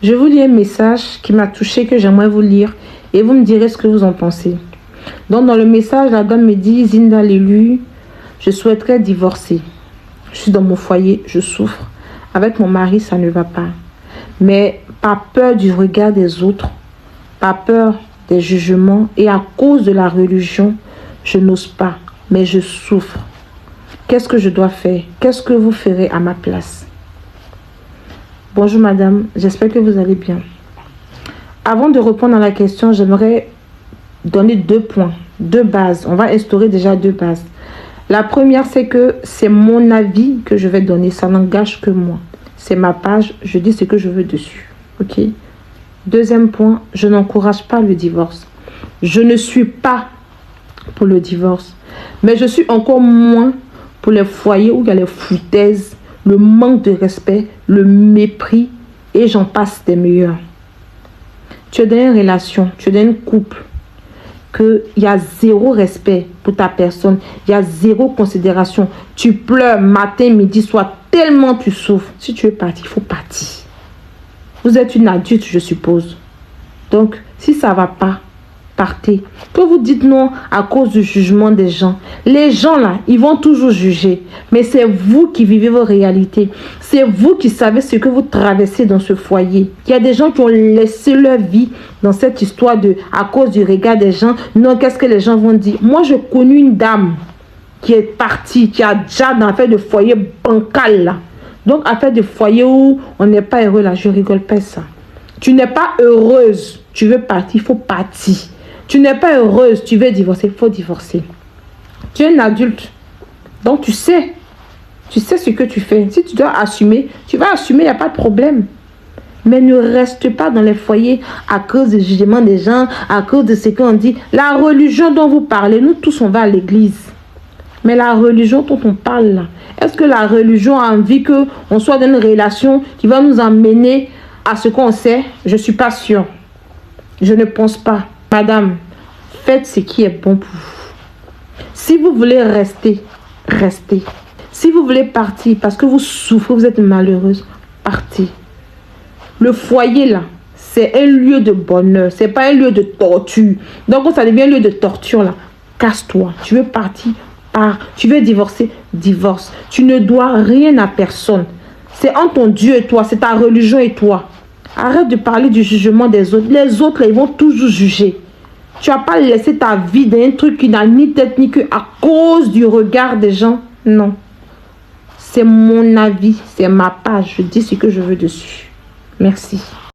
Je vous lis un message qui m'a touché, que j'aimerais vous lire et vous me direz ce que vous en pensez. Donc dans le message, la dame me dit: Zinda Lélu, je souhaiterais divorcer. Je suis dans mon foyer, je souffre. Avec mon mari, ça ne va pas. Mais par peur du regard des autres, par peur des jugements et à cause de la religion, je n'ose pas, mais je souffre. Qu'est-ce que je dois faire? Qu'est-ce que vous ferez à ma place? Bonjour madame, j'espère que vous allez bien. Avant de répondre à la question, j'aimerais donner 2 points, 2 bases. On va instaurer déjà 2 bases. La première, c'est que c'est mon avis que je vais donner. Ça n'engage que moi. C'est ma page, je dis ce que je veux dessus. Ok? Deuxième point, je n'encourage pas le divorce. Je ne suis pas pour le divorce. Mais je suis encore moins pour les foyers où il y a les foutaises, le manque de respect, le mépris et j'en passe des meilleurs. Tu es dans une relation, tu es dans un couple, qu'il y a 0 respect pour ta personne, il y a 0 considération. Tu pleures matin, midi, soir, tellement tu souffres. Si tu es parti, il faut partir. Vous êtes une adulte, je suppose. Donc, si ça ne va pas, partez. Que vous dites non à cause du jugement des gens. Les gens là, ils vont toujours juger. Mais c'est vous qui vivez vos réalités. C'est vous qui savez ce que vous traversez dans ce foyer. Il y a des gens qui ont laissé leur vie dans cette histoire de à cause du regard des gens. Non, qu'est-ce que les gens vont dire? Moi, je connais une dame qui est partie, qui a déjà dans l'affaire de foyer bancal là. Donc, affaire de foyer où on n'est pas heureux là, je rigole pas ça. Tu n'es pas heureuse, tu veux partir, il faut partir. Tu n'es pas heureuse, tu veux divorcer, il faut divorcer. Tu es un adulte, donc tu sais ce que tu fais. Si tu dois assumer, tu vas assumer, il n'y a pas de problème. Mais ne reste pas dans les foyers à cause du jugement des gens, à cause de ce qu'on dit. La religion dont vous parlez, nous tous on va à l'église. Mais la religion dont on parle là, est-ce que la religion a envie qu'on soit dans une relation qui va nous emmener à ce qu'on sait? Je ne suis pas sûre. Je ne pense pas. Madame, faites ce qui est bon pour vous. Si vous voulez rester, restez. Si vous voulez partir parce que vous souffrez, vous êtes malheureuse, partez. Le foyer là, c'est un lieu de bonheur. Ce n'est pas un lieu de torture. Donc quand ça devient un lieu de torture là, casse-toi. Tu veux partir, pars. Tu veux divorcer, divorce. Tu ne dois rien à personne. C'est entre ton Dieu et toi, c'est ta religion et toi. Arrête de parler du jugement des autres. Les autres, là, ils vont toujours juger. Tu n'as pas laissé ta vie dans un truc qui n'a ni tête ni queue à cause du regard des gens. Non. C'est mon avis, c'est ma page. Je dis ce que je veux dessus. Merci.